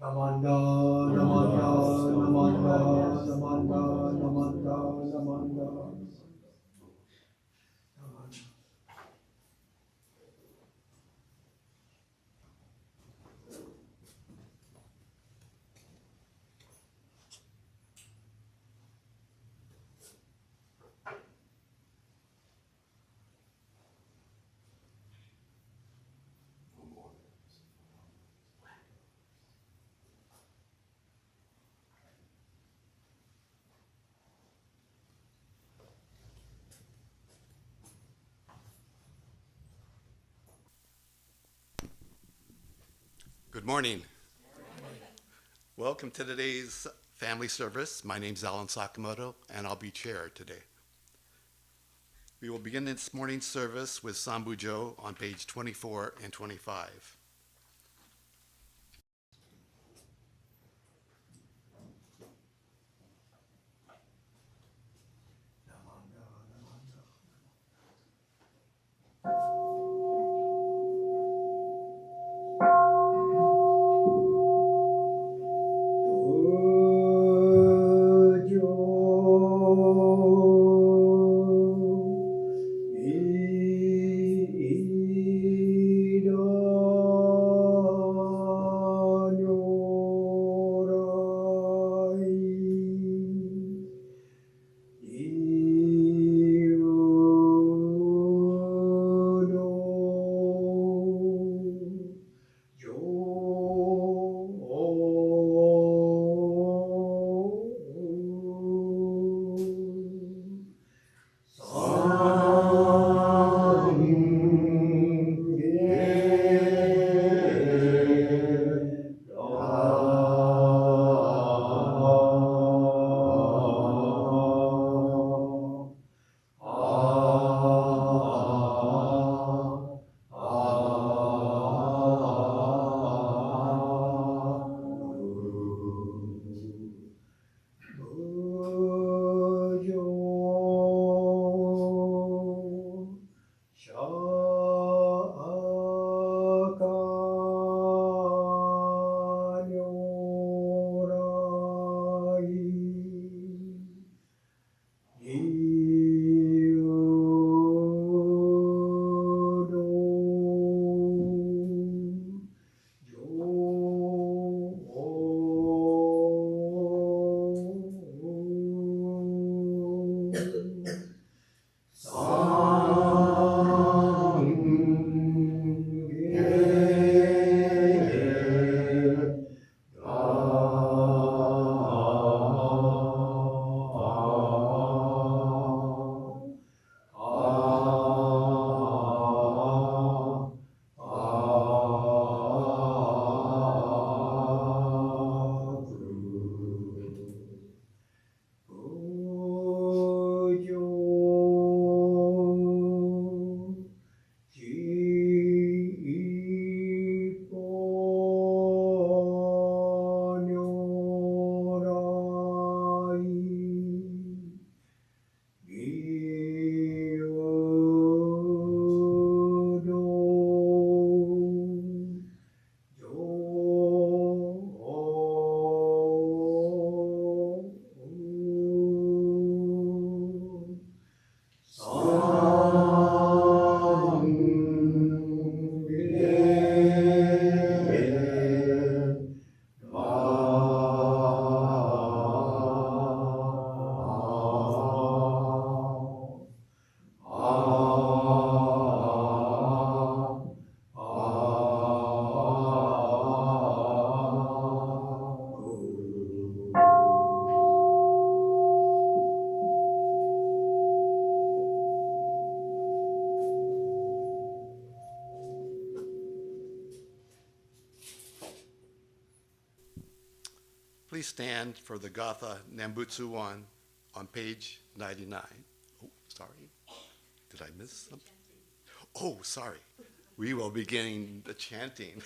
Namanda, namanda, namanda, namanda, namanda, namanda. Good morning. Welcome to today's family service. My name's Alan Sakamoto, and I'll be chair today. We will begin this morning's service with San Butsu Ge on page 24 and 25. Please stand for the Gatha Nembutsu I on page 99. Oh, sorry. Did I miss something? Oh, sorry. We will begin the chanting.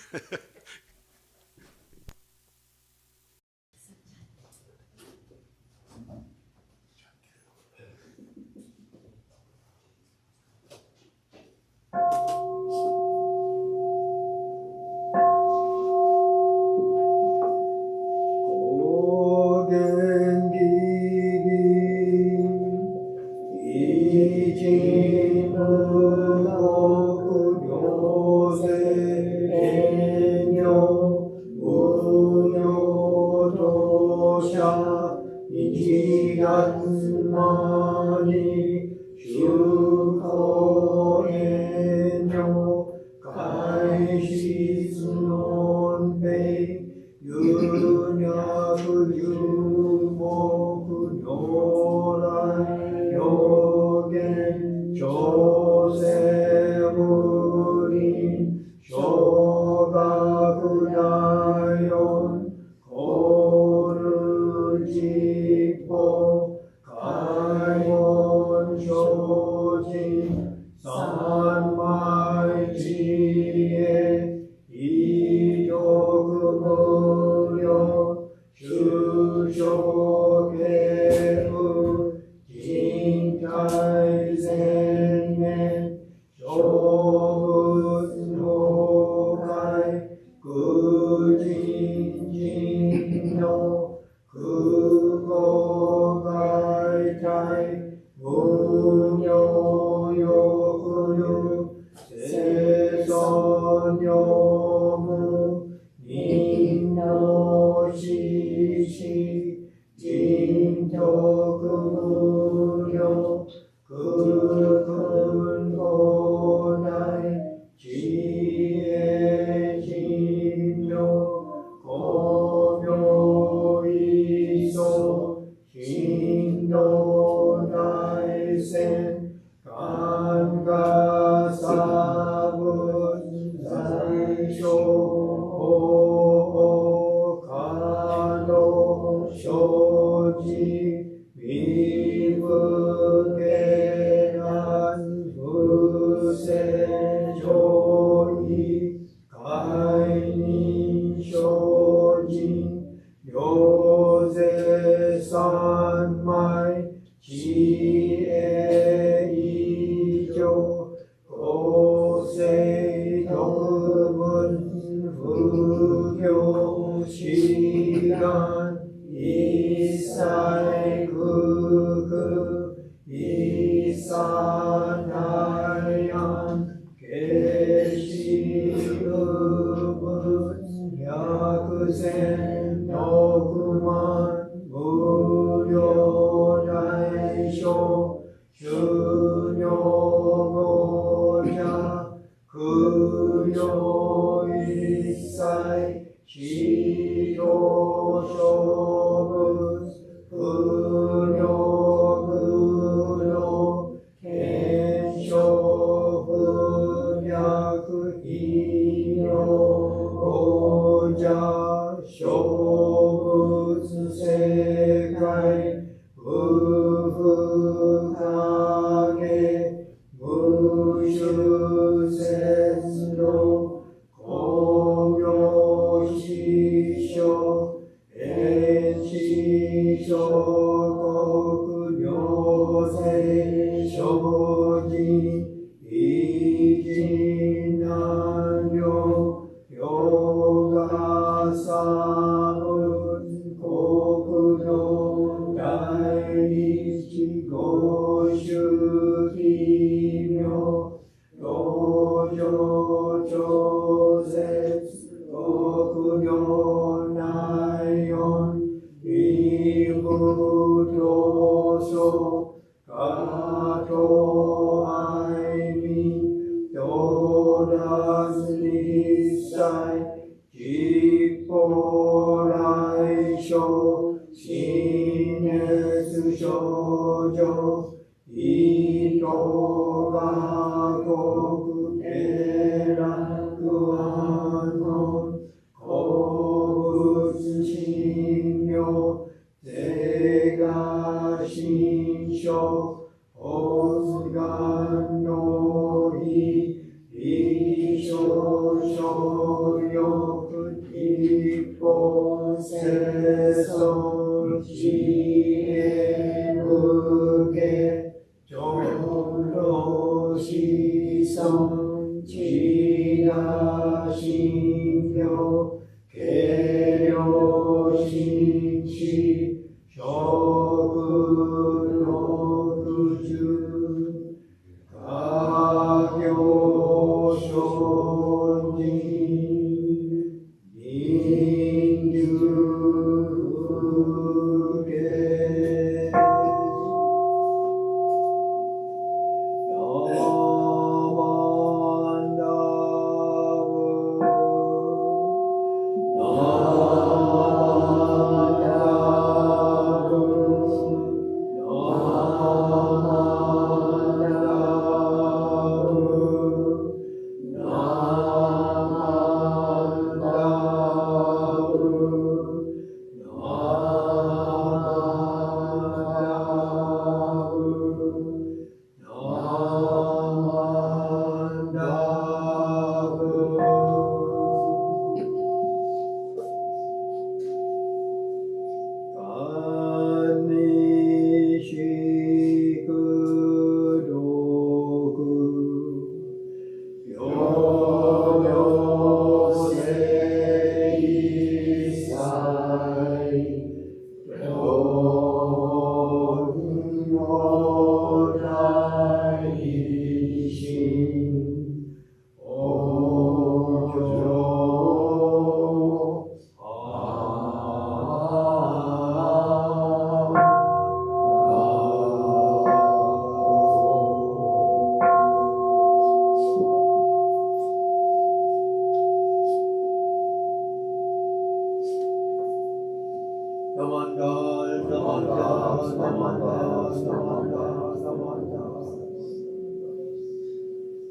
Namandal, namandal, namandal, namandal, namandal.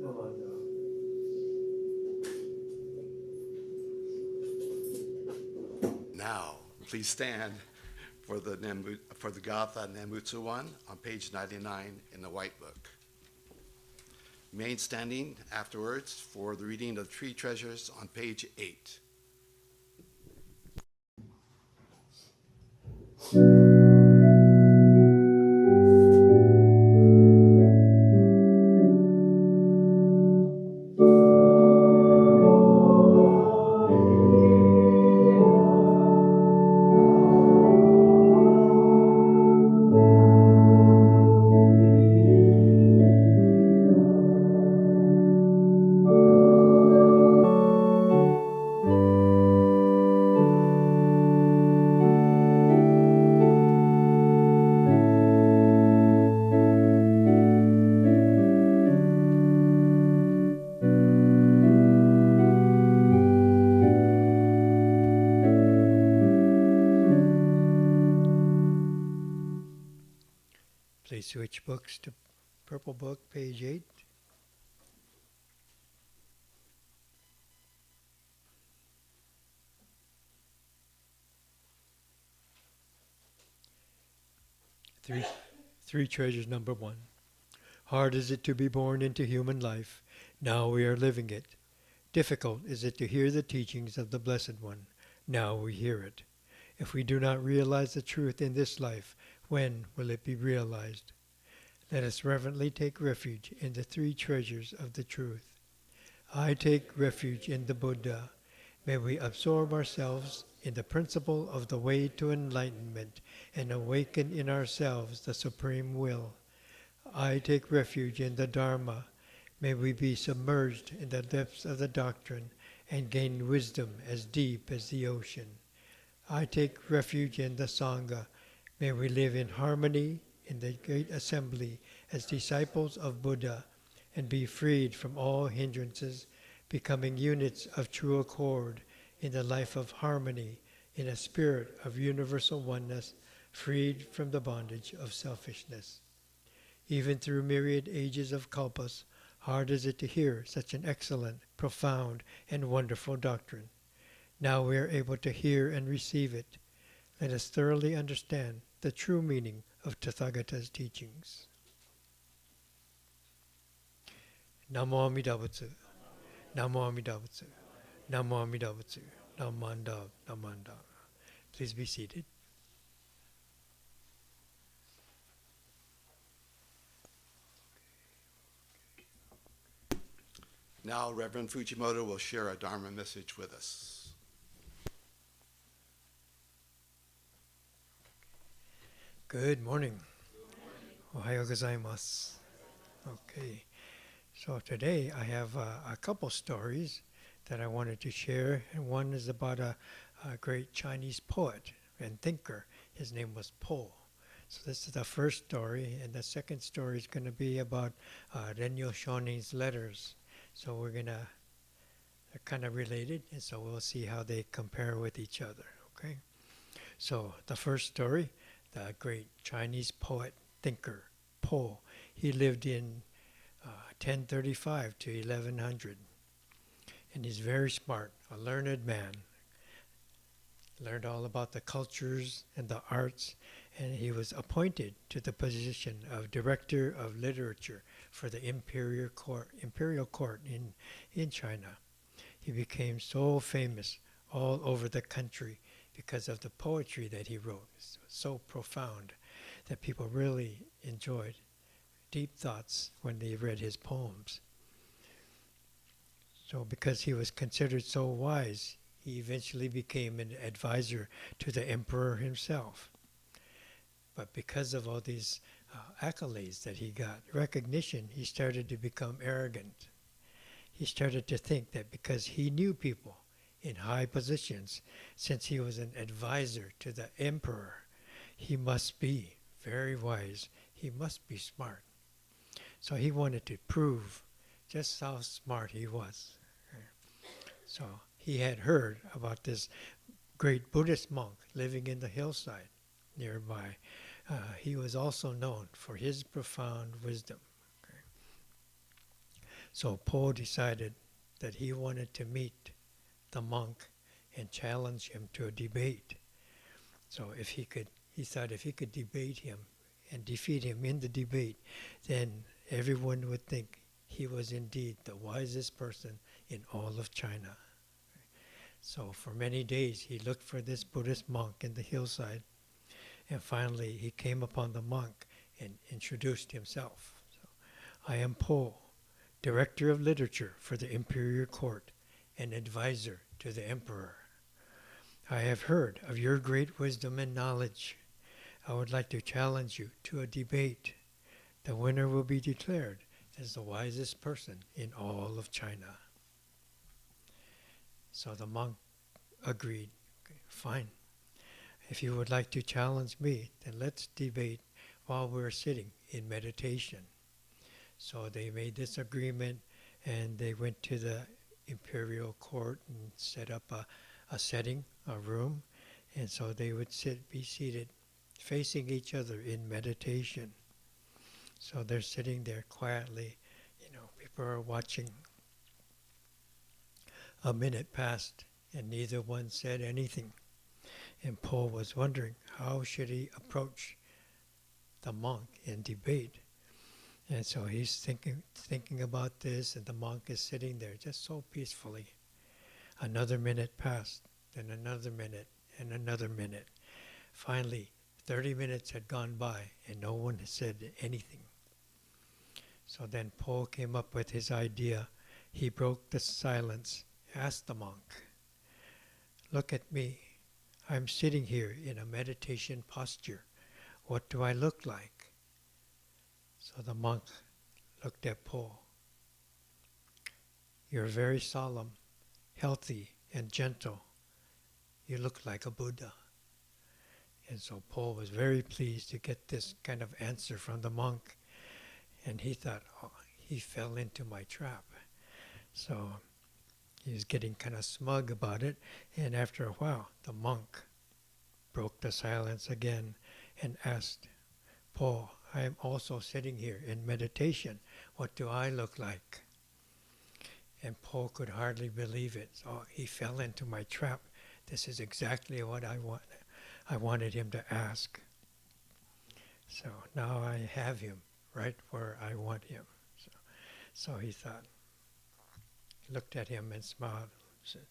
Namandal. Now, please stand for the Gatha Nembutsu I on page 99 in the White Book. Remain standing afterwards for the reading of Tree Treasures on page 8. Please switch books to Purple Book, page 8. Three treasures, number 1. Hard is it to be born into human life. Now we are living it. Difficult is it to hear the teachings of the Blessed One. Now we hear it. If we do not realize the truth in this life, when will it be realized? Let us reverently take refuge in the 3 treasures of the truth. I take refuge in the Buddha. May we absorb ourselves in the principle of the way to enlightenment and awaken in ourselves the supreme will. I take refuge in the Dharma. May we be submerged in the depths of the doctrine and gain wisdom as deep as the ocean. I take refuge in the Sangha. May we live in harmony in the great assembly as disciples of Buddha and be freed from all hindrances, becoming units of true accord in the life of harmony, in a spirit of universal oneness, freed from the bondage of selfishness. Even through myriad ages of kalpas, hard is it to hear such an excellent, profound, and wonderful doctrine. Now we are able to hear and receive it. Let us thoroughly understand the true meaning of Tathagata's teachings. Namo Amida Butsu, Namo Amida Butsu, Namo Amida Butsu, Namanda, Namanda. Please be seated. Now, Reverend Fujimoto will share a Dharma message with us. Good morning. Ohayo gozaimasu. Okay, so today I have a couple stories that I wanted to share, and one is about a great Chinese poet and thinker. His name was Po. So this is the first story, and the second story is going to be about Renyo Shonin's letters. So they're kind of related, and so we'll see how they compare with each other, okay? So the first story, the great Chinese poet, thinker, Po. He lived in 1035 to 1100, and he's very smart, a learned man. Learned all about the cultures and the arts, and he was appointed to the position of Director of Literature for the Imperial Court in China. He became so famous all over the country because of the poetry that he wrote. It was so profound that people really enjoyed deep thoughts when they read his poems. So because he was considered so wise, he eventually became an advisor to the emperor himself. But because of all these accolades that he got, recognition, he started to become arrogant. He started to think that because he knew people in high positions, since he was an advisor to the emperor, he must be very wise. He must be smart. So he wanted to prove just how smart he was. So he had heard about this great Buddhist monk living in the hillside nearby. He was also known for his profound wisdom. Okay. So Po decided that he wanted to meet the monk and challenge him to a debate. So he thought if he could debate him and defeat him in the debate, then everyone would think he was indeed the wisest person in all of China. So for many days he looked for this Buddhist monk in the hillside, and finally he came upon the monk and introduced himself. So, I am Po, Director of Literature for the Imperial Court and advisor to the Emperor. I have heard of your great wisdom and knowledge. I would like to challenge you to a debate. The winner will be declared as the wisest person in all of China. So the monk agreed. Okay, fine. If you would like to challenge me, then let's debate while we're sitting in meditation. So they made this agreement, and they went to the imperial court and set up a setting, a room, and so they would be seated facing each other in meditation. So they're sitting there quietly, people are watching. A minute passed, and neither one said anything. And Paul was wondering how should he approach the monk in debate. And so he's thinking about this, and the monk is sitting there just so peacefully. Another minute passed, then another minute, and another minute. Finally, 30 minutes had gone by, and no one had said anything. So then Paul came up with his idea. He broke the silence, asked the monk, "Look at me. I'm sitting here in a meditation posture. What do I look like?" So the monk looked at Paul. "You're very solemn, healthy, and gentle. You look like a Buddha." And so Paul was very pleased to get this kind of answer from the monk. And he thought, he fell into my trap. So he was getting kind of smug about it. And after a while, the monk broke the silence again and asked, "Paul, I am also sitting here in meditation. What do I look like?" And Paul could hardly believe it. So he fell into my trap. This is exactly what I wanted him to ask. So now I have him right where I want him. So he thought, looked at him and smiled, said,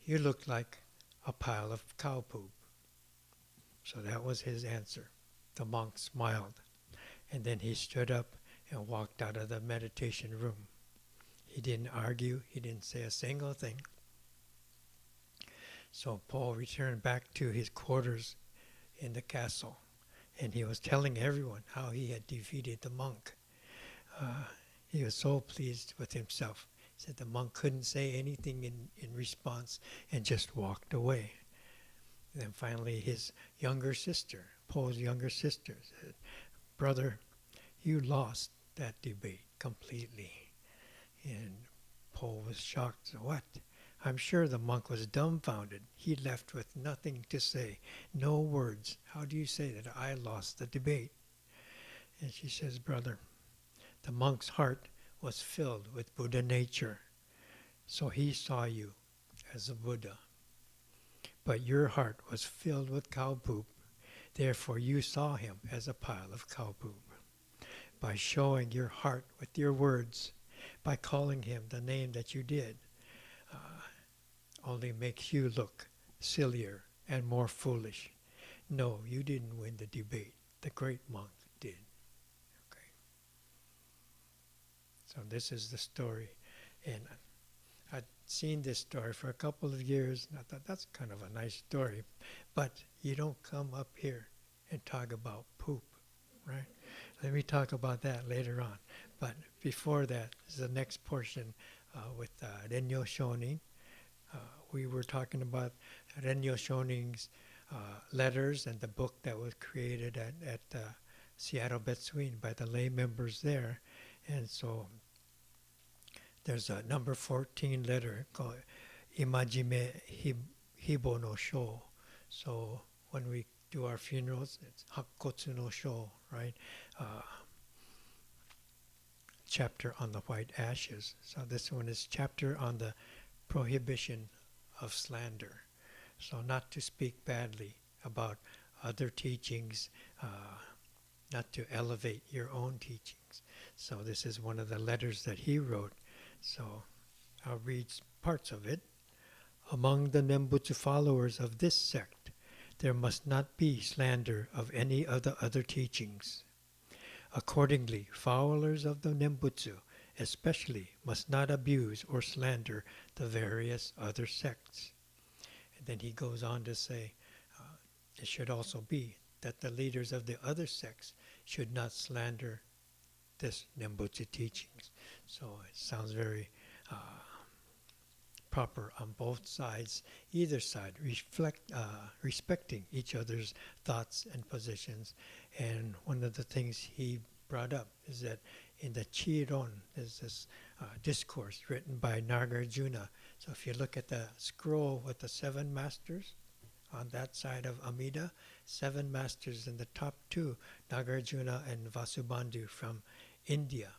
"You look like a pile of cow poop." So that was his answer. The monk smiled, and then he stood up and walked out of the meditation room. He didn't argue, he didn't say a single thing. So Paul returned back to his quarters in the castle, and he was telling everyone how he had defeated the monk. He was so pleased with himself. He said the monk couldn't say anything in response and just walked away. And then finally his younger sister, Paul's younger sister, said, "Brother, you lost that debate completely." And Paul was shocked. So what? I'm sure the monk was dumbfounded. He left with nothing to say, no words. "How do you say that I lost the debate?" And she says, "Brother, the monk's heart was filled with Buddha nature, so he saw you as a Buddha. But your heart was filled with cow poop, therefore you saw him as a pile of cow poop. By showing your heart with your words, by calling him the name that you did, only makes you look sillier and more foolish. No, you didn't win the debate. The great monk did." Okay. So this is the story. And I'd seen this story for a couple of years, and I thought that's kind of a nice story. But you don't come up here and talk about poop, right? Let me talk about that later on. But before that is the next portion with Renyo Shonin. We were talking about Renyo Shonin's letters and the book that was created at Seattle Betsuin by the lay members there. And so there's a number 14 letter called Imajime Hibo no Sho. So when we do our funerals, it's Hakkotsu no Sho, right? Chapter on the white ashes. So this one is chapter on the prohibition of slander. So not to speak badly about other teachings, not to elevate your own teachings. So this is one of the letters that he wrote. So I'll read parts of it. Among the Nembutsu followers of this sect, there must not be slander of any of the other teachings. Accordingly, followers of the Nembutsu especially must not abuse or slander the various other sects. And then he goes on to say, it should also be that the leaders of the other sects should not slander this Nembutsu teachings. So it sounds very proper on both sides, either side, respecting each other's thoughts and positions. And one of the things he brought up is that in the Chiron, there's this discourse written by Nagarjuna. So if you look at the scroll with the 7 masters, on that side of Amida, 7 masters in the top 2, Nagarjuna and Vasubandhu from India.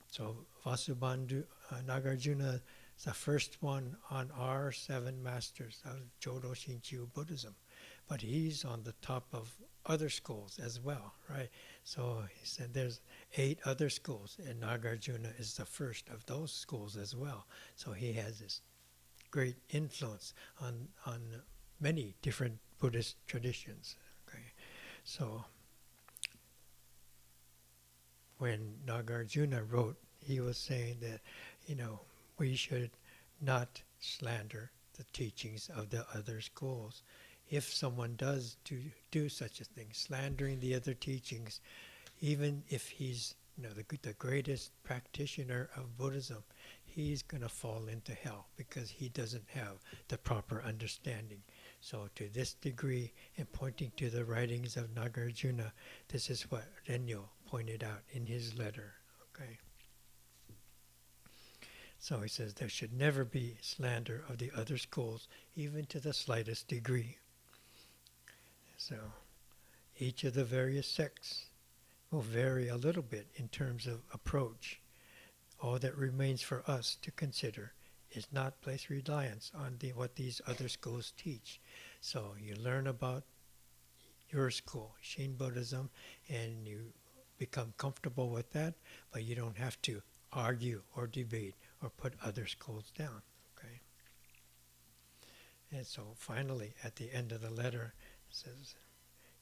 So Vasubandhu, Nagarjuna is the first one on our 7 masters of Jodo Shinchu Buddhism. But he's on the top of other schools as well, right? So he said there's 8 other schools, and Nagarjuna is the first of those schools as well. So he has this great influence on many different Buddhist traditions. Okay, so when Nagarjuna wrote, he was saying that, we should not slander the teachings of the other schools. If someone does do such a thing, slandering the other teachings, even if he's the greatest practitioner of Buddhism, he's going to fall into hell because he doesn't have the proper understanding. So to this degree, in pointing to the writings of Nagarjuna, this is what Renyo pointed out in his letter. Okay. So he says there should never be slander of the other schools, even to the slightest degree. So each of the various sects will vary a little bit in terms of approach. All that remains for us to consider is not place reliance on what these other schools teach. So you learn about your school, Shin Buddhism, and you become comfortable with that, but you don't have to argue or debate or put other schools down. Okay. And so finally, at the end of the letter, it says,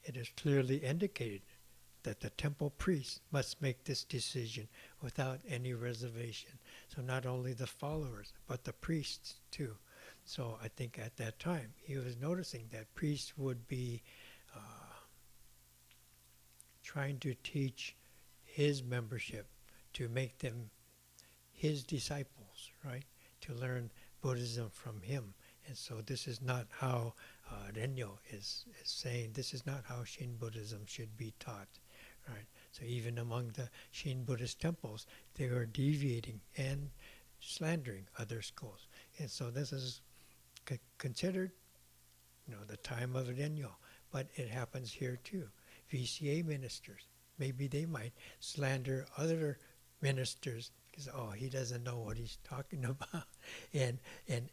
it is clearly indicated that the temple priests must make this decision without any reservation. So not only the followers, but the priests too. So I think at that time, he was noticing that priests would be trying to teach his membership, to make them his disciples, right? To learn Buddhism from him. And so this is not how Renyo is saying, this is not how Shin Buddhism should be taught, right? So even among the Shin Buddhist temples, they are deviating and slandering other schools. And so this is considered, the time of Renyo, but it happens here too. VCA ministers, maybe they might slander other ministers because, he doesn't know what he's talking about, and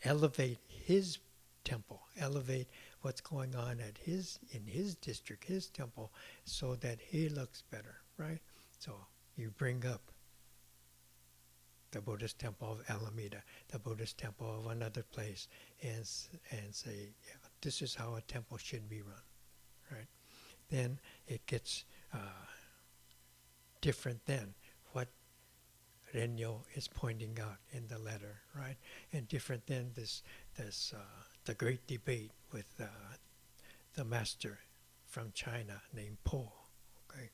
elevate his temple, elevate what's going on in his district, his temple, so that he looks better, right? So you bring up the Buddhist temple of Alameda, the Buddhist temple of another place, and say, yeah, this is how a temple should be run, right? Then it gets different than what Renyo is pointing out in the letter, right? And different than this the great debate with the master from China named Po. Okay.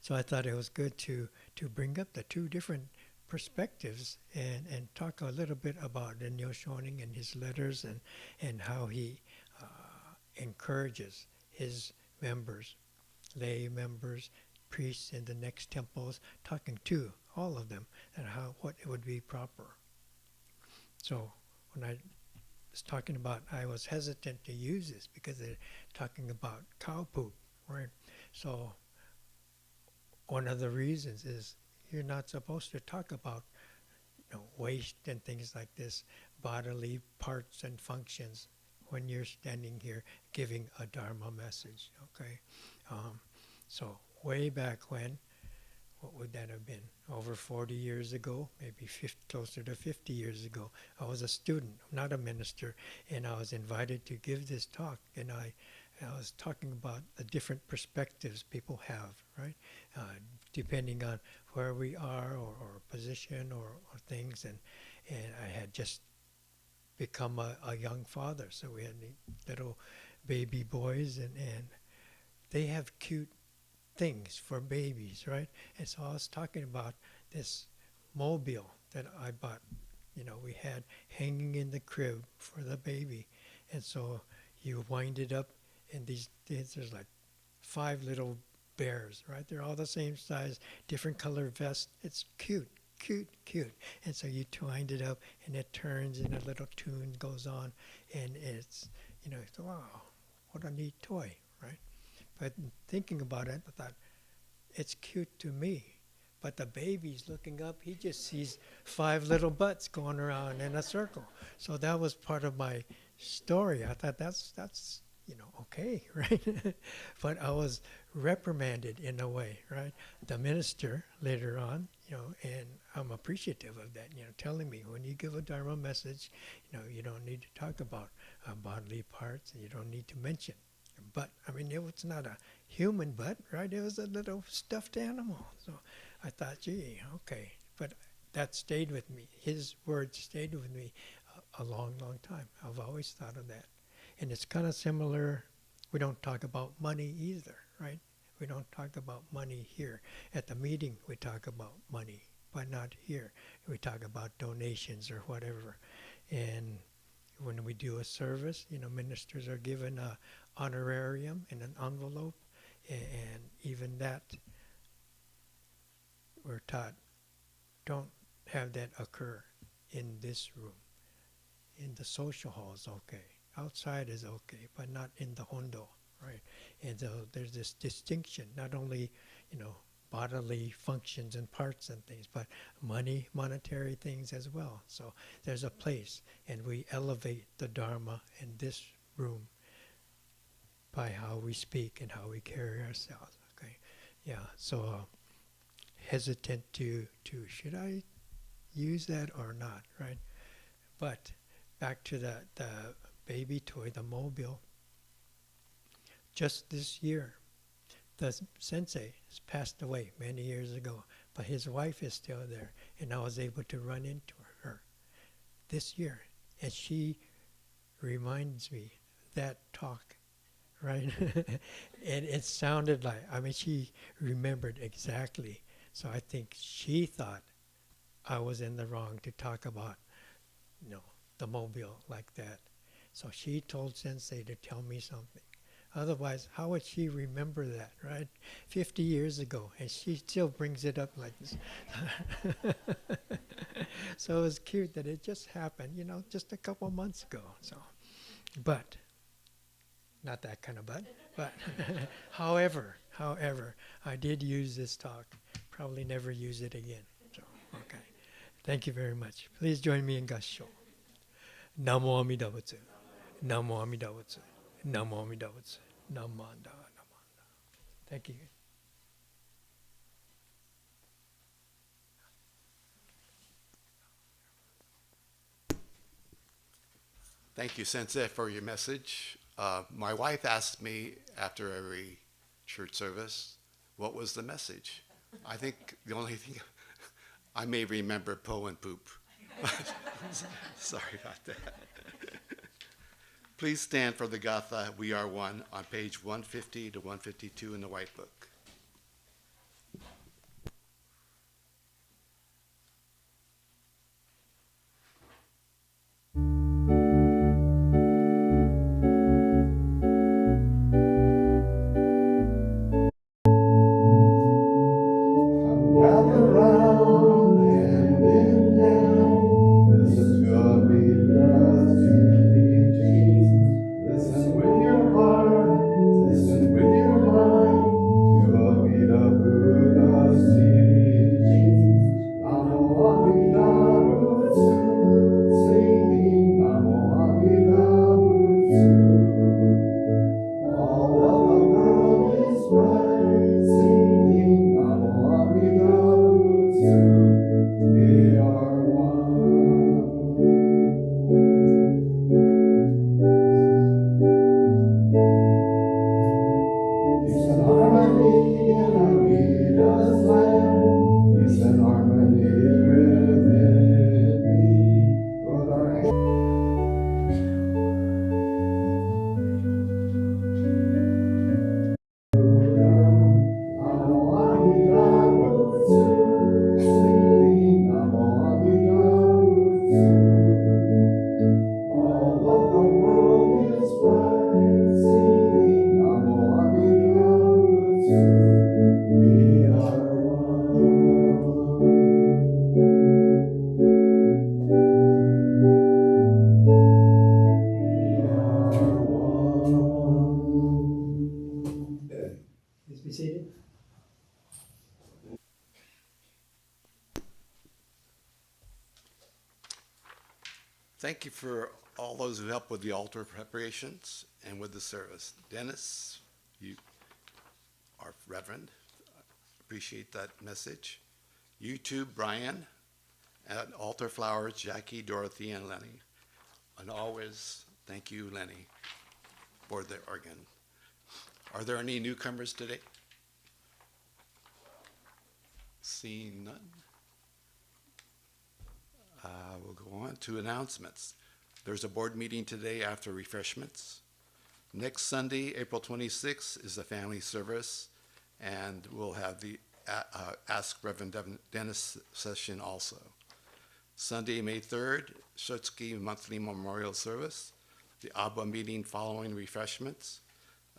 So I thought it was good to bring up the 2 different perspectives and talk a little bit about Renyo Shonin and his letters and how he encourages his members, lay members, priests in the next temples, talking to all of them and what it would be proper. So when I was talking about, I was hesitant to use this because they're talking about cow poop, right? So one of the reasons is you're not supposed to talk about waste and things like this, bodily parts and functions when you're standing here giving a Dharma message, okay? So way back when, what would that have been? Over 40 years ago, maybe closer to 50 years ago, I was a student, not a minister, and I was invited to give this talk, and I was talking about the different perspectives people have, right? Depending on where we are or position or things, and I had just become a young father, so we had little baby boys, and they have cute things for babies, right? And so I was talking about this mobile that I bought, we had hanging in the crib for the baby, and so you wind it up, and there's like 5 little bears, right? They're all the same size, different color vest. It's cute. And so you wind it up, and it turns, and a little tune goes on, and it's, wow, what a neat toy, right? But thinking about it, I thought, it's cute to me. But the baby's looking up, he just sees 5 little butts going around in a circle. So that was part of my story. I thought that's okay, right? But I was reprimanded in a way, right? The minister later on, and I'm appreciative of that, telling me when you give a Dharma message, you don't need to talk about bodily parts, and you don't need to mention. But, it was not a human butt, right? It was a little stuffed animal. So I thought, gee, okay. But that stayed with me. His words stayed with me a long, long time. I've always thought of that. And it's kind of similar. We don't talk about money either, right? We don't talk about money here. At the meeting, we talk about money, but not here. We talk about donations or whatever. And when we do a service, ministers are given a honorarium in an envelope, and even that, we're taught, don't have that occur in this room. In the social hall is okay. Outside is okay, but not in the hondo, right? And so there's this distinction, not only, bodily functions and parts and things, but monetary things as well. So there's a place, and we elevate the Dharma in this room by how we speak and how we carry ourselves, okay? Yeah, so hesitant to should I use that or not, right? But back to the baby toy, the mobile. Just this year, the sensei has passed away many years ago, but his wife is still there, and I was able to run into her this year, and she reminds me that talk, right? And it sounded like, she remembered exactly. So I think she thought I was in the wrong to talk about, the mobile like that. So she told Sensei to tell me something. Otherwise, how would she remember that, right? 50 years ago, and she still brings it up like this. So it was cute that it just happened, just a couple months ago. So, but, not that kind of but however, I did use this talk. Probably never use it again. So, okay. Thank you very much. Please join me in Gassho. Namo Amida Butsu. Namo Amida Butsu. Namo Amida Butsu. Namanda. Thank you. Thank you, Sensei, for your message. My wife asked me after every church service, what was the message? I think the only thing, I may remember po and poop. Sorry about that. Please stand for the Gatha, We Are One, on page 150 to 152 in the White Book. Gather round and in down, this is gonna be the last to be. Thank you for all those who helped with the altar preparations and with the service. Dennis, you are Reverend. Appreciate that message. You too, Brian, and altar flowers, Jackie, Dorothy, and Lenny. And always, thank you, Lenny, for the organ. Are there any newcomers today? Seeing none. We'll go on to announcements. There's a board meeting today after refreshments. Next Sunday, April 26th, is the family service, and we'll have the Ask Reverend Dennis session also. Sunday, May 3rd, Shotsuki monthly memorial service, the Abba meeting following refreshments,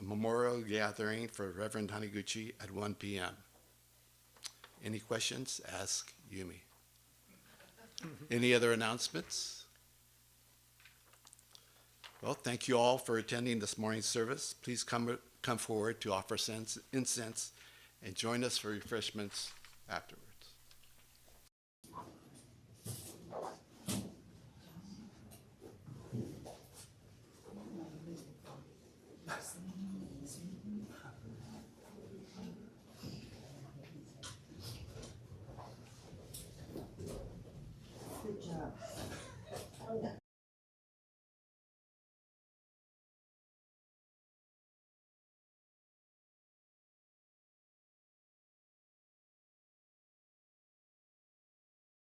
a memorial gathering for Reverend Taniguchi at 1 p.m. Any questions? Ask Yumi. Any other announcements? Well, thank you all for attending this morning's service. Please come forward to offer incense and join us for refreshments afterwards. Good job.